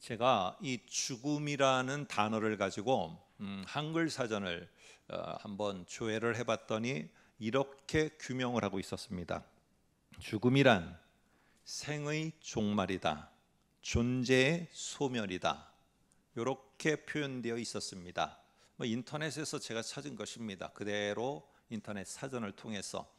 제가 이 죽음이라는 단어를 가지고 한글 사전을 한번 조회를 해봤더니 이렇게 규명을 하고 있었습니다. 죽음이란 생의 종말이다, 존재의 소멸이다, 이렇게 표현되어 있었습니다. 인터넷에서 제가 찾은 것입니다. 그대로 인터넷 사전을 통해서.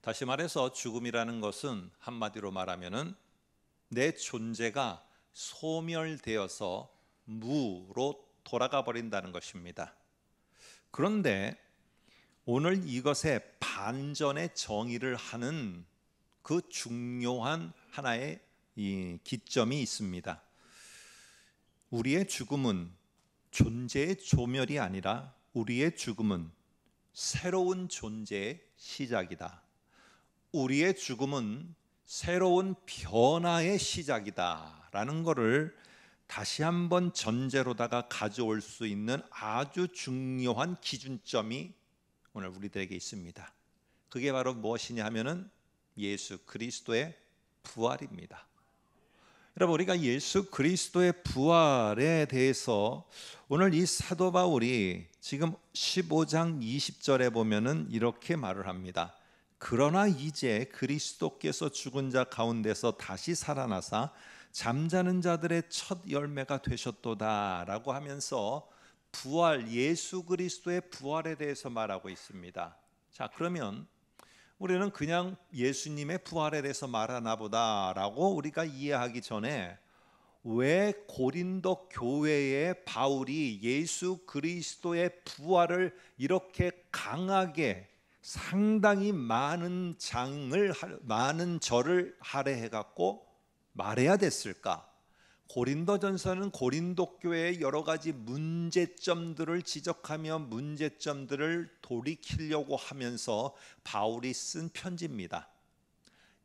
다시 말해서 죽음이라는 것은 한마디로 말하면은 내 존재가 소멸되어서 무로 돌아가 버린다는 것입니다. 그런데 오늘 이것의 반전의 정의를 하는 그 중요한 하나의 이 기점이 있습니다. 우리의 죽음은 존재의 소멸이 아니라 우리의 죽음은 새로운 존재의 시작이다. 우리의 죽음은 새로운 변화의 시작이다 라는 것을 다시 한번 전제로다가 가져올 수 있는 아주 중요한 기준점이 오늘 우리들에게 있습니다. 그게 바로 무엇이냐 하면은 예수 그리스도의 부활입니다. 여러분, 우리가 예수 그리스도의 부활에 대해서 오늘 이 사도 바울이 지금 15장 20절에 보면은 이렇게 말을 합니다. 그러나 이제 그리스도께서 죽은 자 가운데서 다시 살아나사 잠자는 자들의 첫 열매가 되셨도다 라고 하면서 부활, 예수 그리스도의 부활에 대해서 말하고 있습니다. 자, 그러면 우리는 그냥 예수님의 부활에 대해서 말하나 보다 라고 우리가 이해하기 전에 왜 고린도 교회에 바울이 예수 그리스도의 부활을 이렇게 강하게 상당히 많은 절을 할애해 갖고 말해야 됐을까? 고린도전서는 고린도 교회의 여러 가지 문제점들을 지적하며 문제점들을 돌이키려고 하면서 바울이 쓴 편지입니다.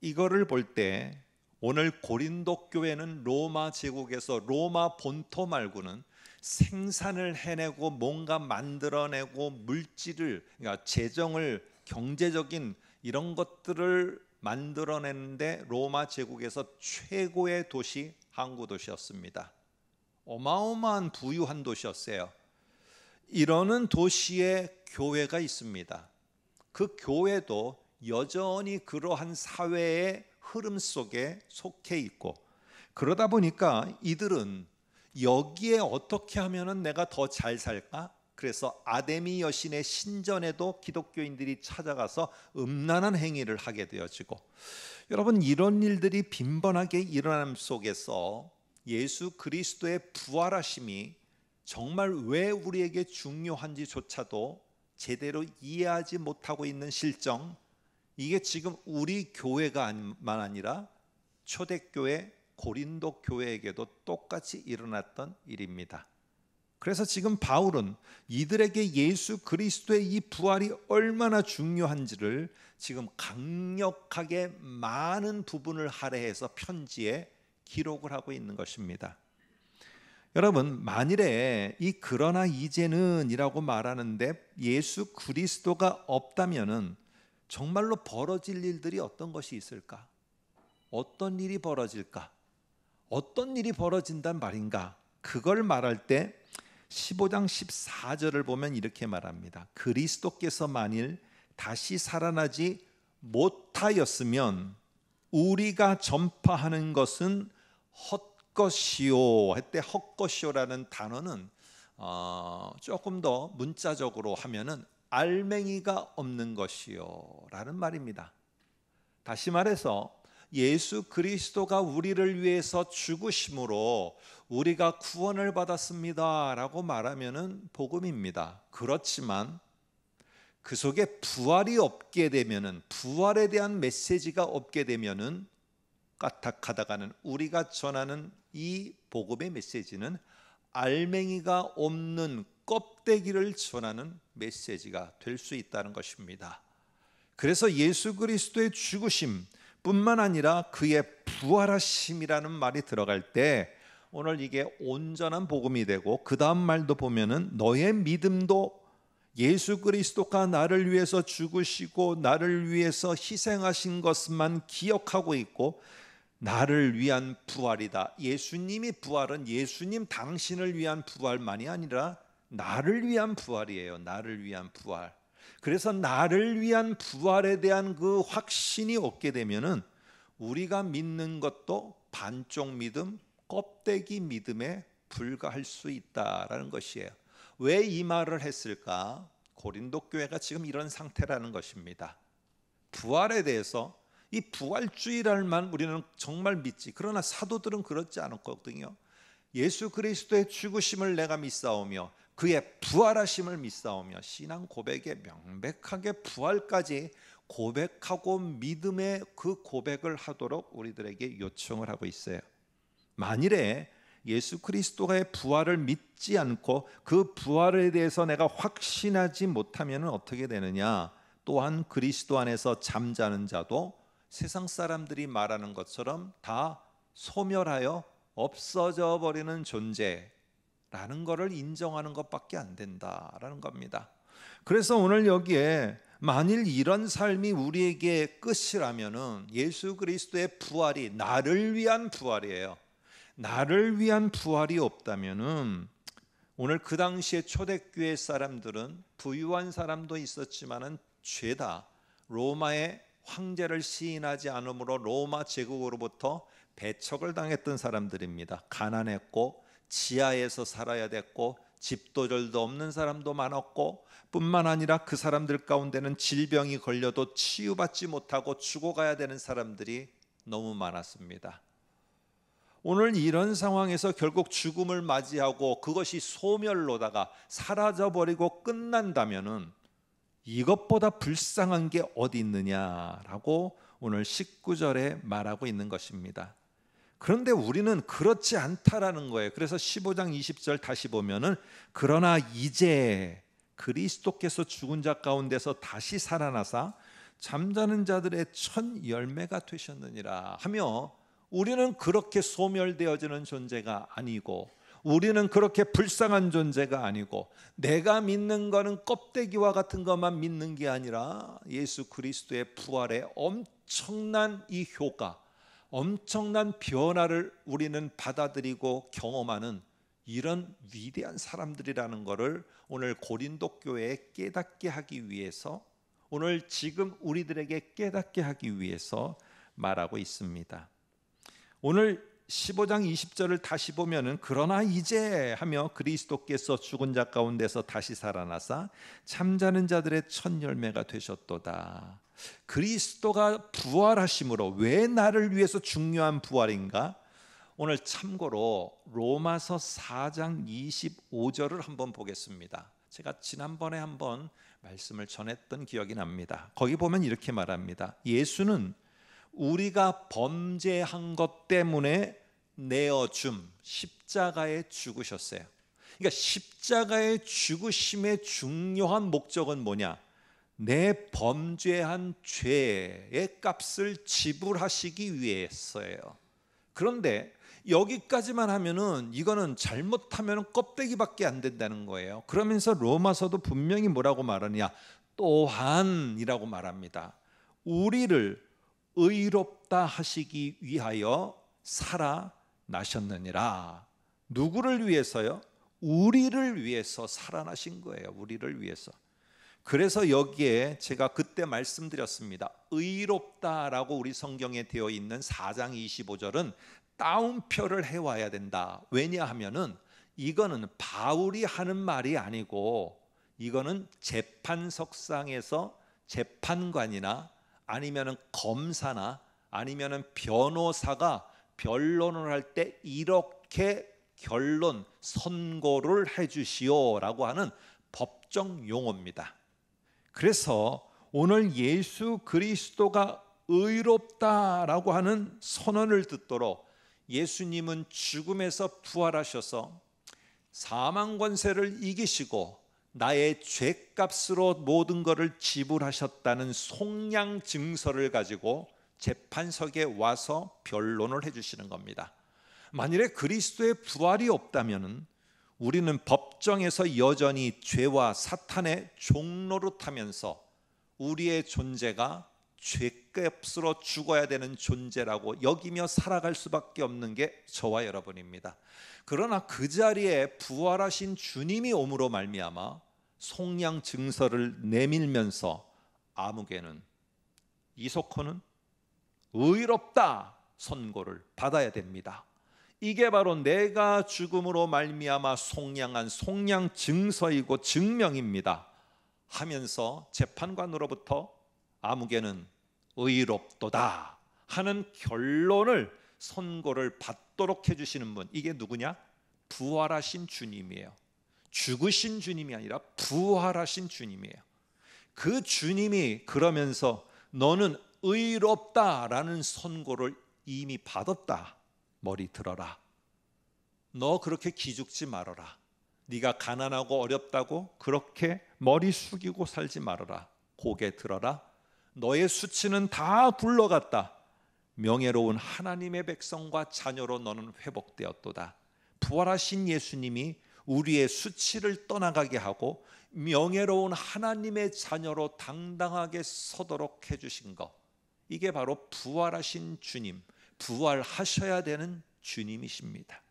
이거를 볼 때 오늘 고린도 교회는 로마 제국에서 로마 본토 말고는 생산을 해내고 뭔가 만들어내고 물질을, 그러니까 재정을, 경제적인 이런 것들을 만들어내는데 로마 제국에서 최고의 도시 항구 도시였습니다. 어마어마한 부유한 도시였어요. 이러는 도시에 교회가 있습니다. 그 교회도 여전히 그러한 사회의 흐름 속에 속해 있고, 그러다 보니까 이들은 여기에 어떻게 하면은 내가 더 잘 살까? 그래서 아데미 여신의 신전에도 기독교인들이 찾아가서 음란한 행위를 하게 되어지고, 여러분, 이런 일들이 빈번하게 일어남 속에서 예수 그리스도의 부활하심이 정말 왜 우리에게 중요한지조차도 제대로 이해하지 못하고 있는 실정, 이게 지금 우리 교회가만 아니라 초대교회 고린도 교회에게도 똑같이 일어났던 일입니다. 그래서 지금 바울은 이들에게 예수 그리스도의 이 부활이 얼마나 중요한지를 지금 강력하게 많은 부분을 할애해서 편지에 기록을 하고 있는 것입니다. 여러분, 만일에 이 그러나 이제는 이라고 말하는데 예수 그리스도가 없다면은 정말로 벌어질 일들이 어떤 것이 있을까? 어떤 일이 벌어질까? 어떤 일이 벌어진단 말인가? 그걸 말할 때 15장 14절을 보면 이렇게 말합니다. 그리스도께서 만일 다시 살아나지 못하였으면 우리가 전파하는 것은 헛것이요. 했대. 헛것이요라는 단어는 조금 더 문자적으로 하면은 알맹이가 없는 것이요 라는 말입니다. 다시 말해서 예수 그리스도가 우리를 위해서 죽으심으로 우리가 구원을 받았습니다 라고 말하면은 복음입니다. 그렇지만 그 속에 부활이 없게 되면은, 부활에 대한 메시지가 없게 되면은 까딱하다가는 우리가 전하는 이 복음의 메시지는 알맹이가 없는 껍데기를 전하는 메시지가 될 수 있다는 것입니다. 그래서 예수 그리스도의 죽으심 뿐만 아니라 그의 부활하심이라는 말이 들어갈 때 오늘 이게 온전한 복음이 되고, 그 다음 말도 보면은 너의 믿음도 예수 그리스도가 나를 위해서 죽으시고 나를 위해서 희생하신 것만 기억하고 있고, 나를 위한 부활이다. 예수님이 부활은 예수님 당신을 위한 부활만이 아니라 나를 위한 부활이에요. 나를 위한 부활. 그래서 나를 위한 부활에 대한 그 확신이 없게 되면은 우리가 믿는 것도 반쪽 믿음, 껍데기 믿음에 불과할 수 있다라는 것이에요. 왜 이 말을 했을까? 고린도 교회가 지금 이런 상태라는 것입니다. 부활에 대해서, 이 부활주의랄만 우리는 정말 믿지, 그러나 사도들은 그렇지 않았거든요. 예수 그리스도의 죽으심을 내가 믿사오며 그의 부활하심을 믿사오며, 신앙 고백에 명백하게 부활까지 고백하고 믿음의 그 고백을 하도록 우리들에게 요청을 하고 있어요. 만일에 예수 그리스도의 부활을 믿지 않고 그 부활에 대해서 내가 확신하지 못하면 어떻게 되느냐? 또한 그리스도 안에서 잠자는 자도 세상 사람들이 말하는 것처럼 다 소멸하여 없어져 버리는 존재라는 것을 인정하는 것밖에 안 된다라는 겁니다. 그래서 오늘 여기에 만일 이런 삶이 우리에게 끝이라면은 예수 그리스도의 부활이 나를 위한 부활이에요. 나를 위한 부활이 없다면은, 오늘 그 당시에 초대교회 사람들은 부유한 사람도 있었지만은 죄다 로마의 황제를 시인하지 않으므로 로마 제국으로부터 배척을 당했던 사람들입니다. 가난했고 지하에서 살아야 됐고 집도절도 없는 사람도 많았고, 뿐만 아니라 그 사람들 가운데는 질병이 걸려도 치유받지 못하고 죽어가야 되는 사람들이 너무 많았습니다. 오늘 이런 상황에서 결국 죽음을 맞이하고 그것이 소멸로다가 사라져버리고 끝난다면은 이것보다 불쌍한 게 어디 있느냐라고 오늘 19절에 말하고 있는 것입니다. 그런데 우리는 그렇지 않다라는 거예요. 그래서 15장 20절 다시 보면은, 그러나 이제 그리스도께서 죽은 자 가운데서 다시 살아나사 잠자는 자들의 첫 열매가 되셨느니라 하며, 우리는 그렇게 소멸되어지는 존재가 아니고, 우리는 그렇게 불쌍한 존재가 아니고, 내가 믿는 거는 껍데기와 같은 것만 믿는 게 아니라 예수 그리스도의 부활의 엄청난 이 효과, 엄청난 변화를 우리는 받아들이고 경험하는 이런 위대한 사람들이라는 것을 오늘 고린도 교회에 깨닫게 하기 위해서, 오늘 지금 우리들에게 깨닫게 하기 위해서 말하고 있습니다. 오늘 15장 20절을 다시 보면은, 그러나 이제 하며 그리스도께서 죽은 자 가운데서 다시 살아나사 잠자는 자들의 첫 열매가 되셨도다. 그리스도가 부활하심으로, 왜 나를 위해서 중요한 부활인가? 오늘 참고로 로마서 4장 25절을 한번 보겠습니다. 제가 지난번에 한번 말씀을 전했던 기억이 납니다. 거기 보면 이렇게 말합니다. 예수는 우리가 범죄한 것 때문에 내어줌 십자가에 죽으셨어요. 그러니까 십자가의 죽으심의 중요한 목적은 뭐냐? 내 범죄한 죄의 값을 지불하시기 위해서예요. 그런데 여기까지만 하면은, 이거는 잘못하면 껍데기밖에 안 된다는 거예요. 그러면서 로마서도 분명히 뭐라고 말하냐? 또한이라고 말합니다. 우리를 의롭다 하시기 위하여 살아나셨느니라. 누구를 위해서요? 우리를 위해서 살아나신 거예요. 우리를 위해서. 그래서 여기에 제가 그때 말씀드렸습니다. 의롭다라고 우리 성경에 되어 있는 4장 25절은 따옴표를 해와야 된다. 왜냐하면은 이거는 바울이 하는 말이 아니고, 이거는 재판석상에서 재판관이나 아니면은 검사나 아니면은 변호사가 변론을 할 때 이렇게 결론 선고를 해주시오라고 하는 법정 용어입니다. 그래서 오늘 예수 그리스도가 의롭다라고 하는 선언을 듣도록 예수님은 죽음에서 부활하셔서 사망 권세를 이기시고 나의 죄값으로 모든 것을 지불하셨다는 속량 증서를 가지고 재판석에 와서 변론을 해주시는 겁니다. 만일에 그리스도의 부활이 없다면 우리는 법정에서 여전히 죄와 사탄의 종노릇하면서 우리의 존재가 죄값으로 죽어야 되는 존재라고 여기며 살아갈 수밖에 없는 게 저와 여러분입니다. 그러나 그 자리에 부활하신 주님이 오므로 말미암아 속량 증서를 내밀면서 아무개는, 이소코는 의롭다 선고를 받아야 됩니다. 이게 바로 내가 죽음으로 말미암아 속량한 속량 증서이고 증명입니다 하면서 재판관으로부터 아무개는 의롭도다 하는 결론을, 선고를 받도록 해주시는 분, 이게 누구냐? 부활하신 주님이에요. 죽으신 주님이 아니라 부활하신 주님이에요. 그 주님이 그러면서 너는 의롭다라는 선고를 이미 받았다. 머리 들어라. 너 그렇게 기죽지 말아라. 네가 가난하고 어렵다고 그렇게 머리 숙이고 살지 말아라. 고개 들어라. 너의 수치는 다 굴러갔다. 명예로운 하나님의 백성과 자녀로 너는 회복되었도다. 부활하신 예수님이 우리의 수치를 떠나가게 하고 명예로운 하나님의 자녀로 당당하게 서도록 해주신 것, 이게 바로 부활하신 주님, 부활하셔야 되는 주님이십니다.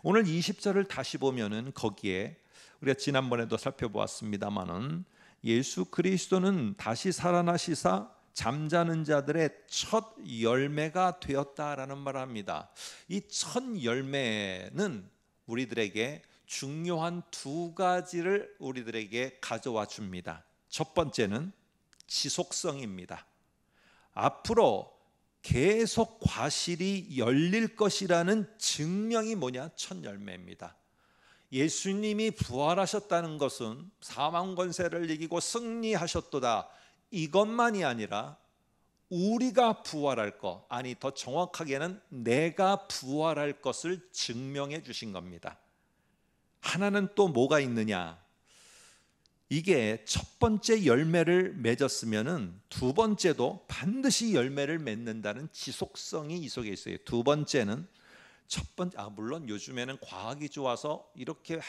오늘 20절을 다시 보면은 거기에 우리가 지난번에도 살펴보았습니다마는 예수 그리스도는 다시 살아나시사 잠자는 자들의 첫 열매가 되었다라는 말을 합니다. 이 첫 열매는 우리들에게 중요한 두 가지를 우리들에게 가져와 줍니다. 첫 번째는 지속성입니다. 앞으로 계속 과실이 열릴 것이라는 증명이 뭐냐? 첫 열매입니다. 예수님이 부활하셨다는 것은 사망 권세를 이기고 승리하셨도다, 이것만이 아니라 우리가 부활할 것, 아니 더 정확하게는 내가 부활할 것을 증명해 주신 겁니다. 하나는 또 뭐가 있느냐? 이게 첫 번째 열매를 맺었으면은 두 번째도 반드시 열매를 맺는다는 지속성이 이 속에 있어요. 두 번째는 첫 번째, 물론 요즘에는 과학이 좋아서 이렇게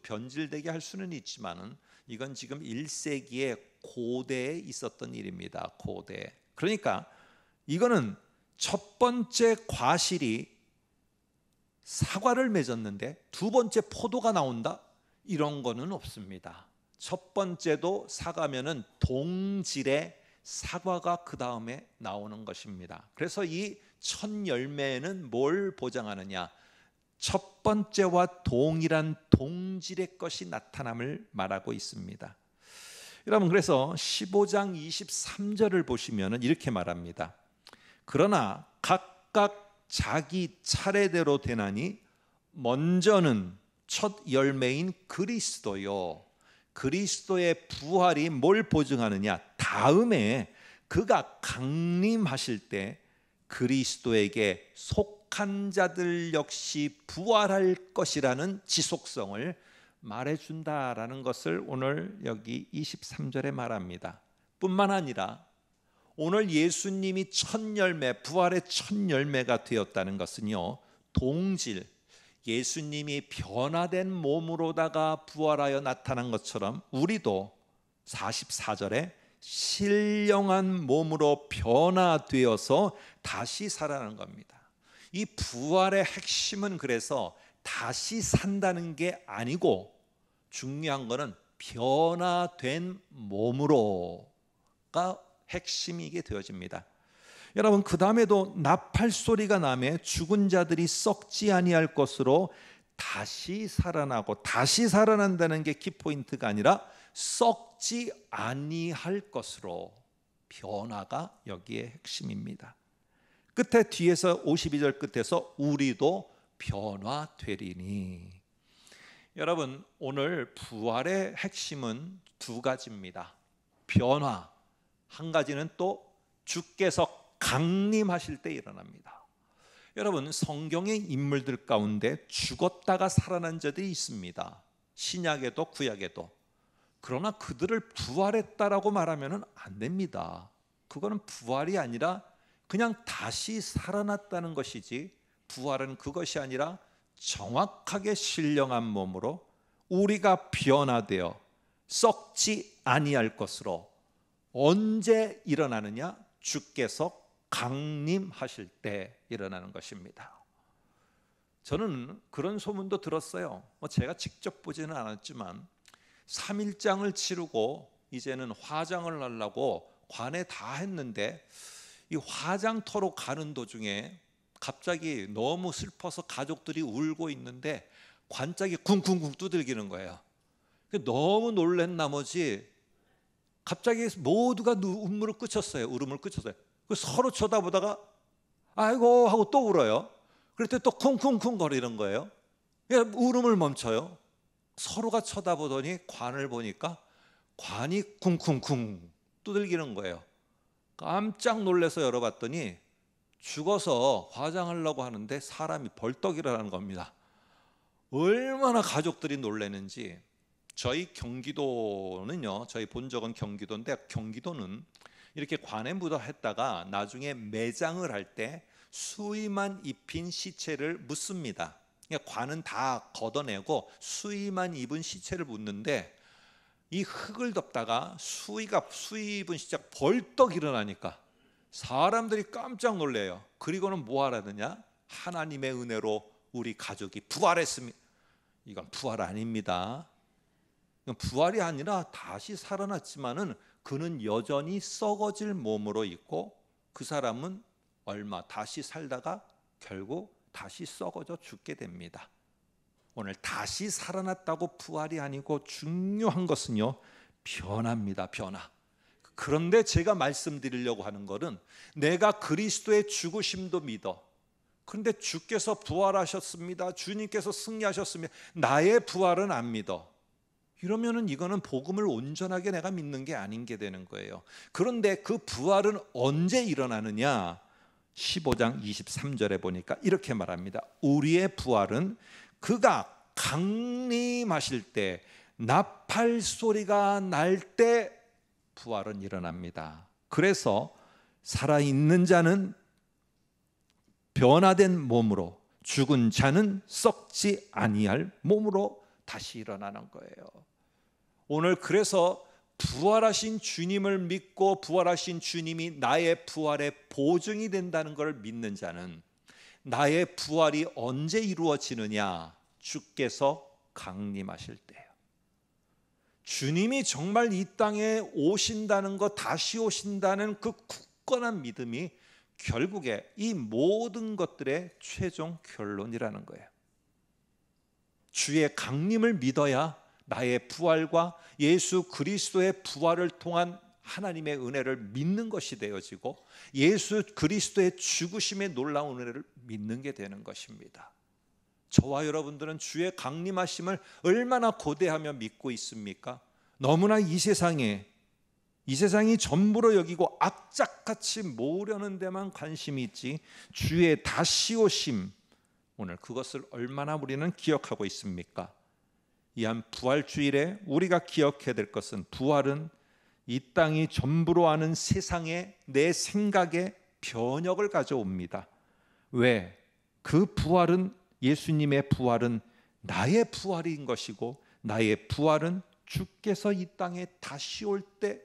변질되게 할 수는 있지만은 이건 지금 1세기에 고대에 있었던 일입니다. 고대. 그러니까 이거는 첫 번째 과실이 사과를 맺었는데 두 번째 포도가 나온다? 이런 거는 없습니다. 첫 번째도 사과면은 동질의 사과가 그 다음에 나오는 것입니다. 그래서 이 첫 열매는 뭘 보장하느냐? 첫 번째와 동일한 동질의 것이 나타남을 말하고 있습니다. 여러분, 그래서 15장 23절을 보시면 이렇게 말합니다. 그러나 각각 자기 차례대로 되나니 먼저는 첫 열매인 그리스도요. 그리스도의 부활이 뭘 보증하느냐? 다음에 그가 강림하실 때 그리스도에게 속한 자들 역시 부활할 것이라는 지속성을 말해준다라는 것을 오늘 여기 23절에 말합니다. 뿐만 아니라 오늘 예수님이 첫 열매, 부활의 첫 열매가 되었다는 것은요, 동질, 예수님이 변화된 몸으로다가 부활하여 나타난 것처럼 우리도 44절에 신령한 몸으로 변화되어서 다시 살아나는 겁니다. 이 부활의 핵심은 그래서 다시 산다는 게 아니고 중요한 것은 변화된 몸으로가 핵심이게 되어집니다. 여러분, 그 다음에도 나팔 소리가 나매 죽은 자들이 썩지 아니할 것으로 다시 살아나고, 다시 살아난다는 게 키포인트가 아니라 썩지 아니할 것으로, 변화가 여기에 핵심입니다. 끝에 뒤에서 52절 끝에서 우리도 변화되리니. 여러분, 오늘 부활의 핵심은 두 가지입니다. 변화, 한 가지는 또 주께서 강림하실 때 일어납니다. 여러분, 성경의 인물들 가운데 죽었다가 살아난 자들이 있습니다. 신약에도 구약에도. 그러나 그들을 부활했다라고 말하면 안 됩니다. 그거는 부활이 아니라 그냥 다시 살아났다는 것이지, 부활은 그것이 아니라 정확하게 신령한 몸으로 우리가 변화되어 썩지 아니할 것으로 언제 일어나느냐? 주께서 강림하실 때 일어나는 것입니다. 저는 그런 소문도 들었어요. 제가 직접 보지는 않았지만 3일장을 치르고 이제는 화장을 하려고 관에 다 했는데 이 화장터로 가는 도중에 갑자기 너무 슬퍼서 가족들이 울고 있는데 관짝이 쿵쿵쿵 두들기는 거예요. 너무 놀란 나머지 갑자기 모두가 울음을 그쳤어요. 서로 쳐다보다가 아이고 하고 또 울어요. 그럴 때 또 쿵쿵쿵 거리는 거예요. 울음을 멈춰요. 서로가 쳐다보더니 관을 보니까 관이 쿵쿵쿵 두들기는 거예요. 깜짝 놀라서 열어봤더니 죽어서 화장하려고 하는데 사람이 벌떡 일어나는 겁니다. 얼마나 가족들이 놀라는지. 저희 경기도는요, 저희 본 적은 경기도인데, 경기도는 이렇게 관에 묻어 했다가 나중에 매장을 할 때 수의만 입힌 시체를 묻습니다. 그러니까 관은 다 걷어내고 수의만 입은 시체를 묻는데, 이 흙을 덮다가 수의 입은 시체가 벌떡 일어나니까 사람들이 깜짝 놀래요. 그리고는 뭐 하라느냐? 하나님의 은혜로 우리 가족이 부활했습니다. 이건 부활 아닙니다. 이건 부활이 아니라 다시 살아났지만은 그는 여전히 썩어질 몸으로 있고 그 사람은 얼마 다시 살다가 결국 다시 썩어져 죽게 됩니다. 오늘 다시 살아났다고 부활이 아니고 중요한 것은요, 변화입니다. 변화. 그런데 제가 말씀드리려고 하는 것은 내가 그리스도의 죽으심도 믿어. 그런데 주께서 부활하셨습니다. 주님께서 승리하셨습니다. 나의 부활은 안 믿어. 이러면은 이거는 복음을 온전하게 내가 믿는 게 아닌 게 되는 거예요. 그런데 그 부활은 언제 일어나느냐? 15장 23절에 보니까 이렇게 말합니다. 우리의 부활은 그가 강림하실 때, 나팔 소리가 날 때 부활은 일어납니다. 그래서 살아있는 자는 변화된 몸으로, 죽은 자는 썩지 아니할 몸으로 다시 일어나는 거예요. 오늘 그래서 부활하신 주님을 믿고 부활하신 주님이 나의 부활의 보증이 된다는 것을 믿는 자는 나의 부활이 언제 이루어지느냐? 주께서 강림하실 때예요. 주님이 정말 이 땅에 오신다는 것, 다시 오신다는 그 굳건한 믿음이 결국에 이 모든 것들의 최종 결론이라는 거예요. 주의 강림을 믿어야 나의 부활과 예수 그리스도의 부활을 통한 하나님의 은혜를 믿는 것이 되어지고 예수 그리스도의 죽으심의 놀라운 은혜를 믿는 게 되는 것입니다. 저와 여러분들은 주의 강림하심을 얼마나 고대하며 믿고 있습니까? 너무나 이 세상이 전부로 여기고 악착같이 모으려는 데만 관심이 있지 주의 다시 오심, 오늘 그것을 얼마나 우리는 기억하고 있습니까? 이 한 부활주일에 우리가 기억해야 될 것은 부활은 이 땅이 전부로 아는 세상에 내 생각에 변혁을 가져옵니다. 왜? 그 부활은, 예수님의 부활은 나의 부활인 것이고 나의 부활은 주께서 이 땅에 다시 올 때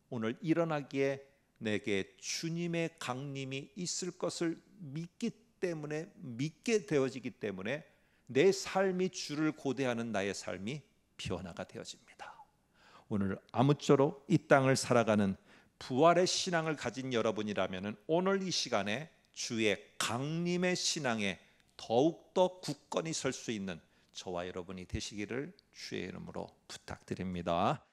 오늘 일어나기에 내게 주님의 강림이 있을 것을 믿기 때문에, 믿게 되어지기 때문에 내 삶이 주를 고대하는 나의 삶이 변화가 되어집니다. 오늘 아무쪼록 이 땅을 살아가는 부활의 신앙을 가진 여러분이라면 오늘 이 시간에 주의 강림의 신앙에 더욱더 굳건히 설 수 있는 저와 여러분이 되시기를 주의 이름으로 부탁드립니다.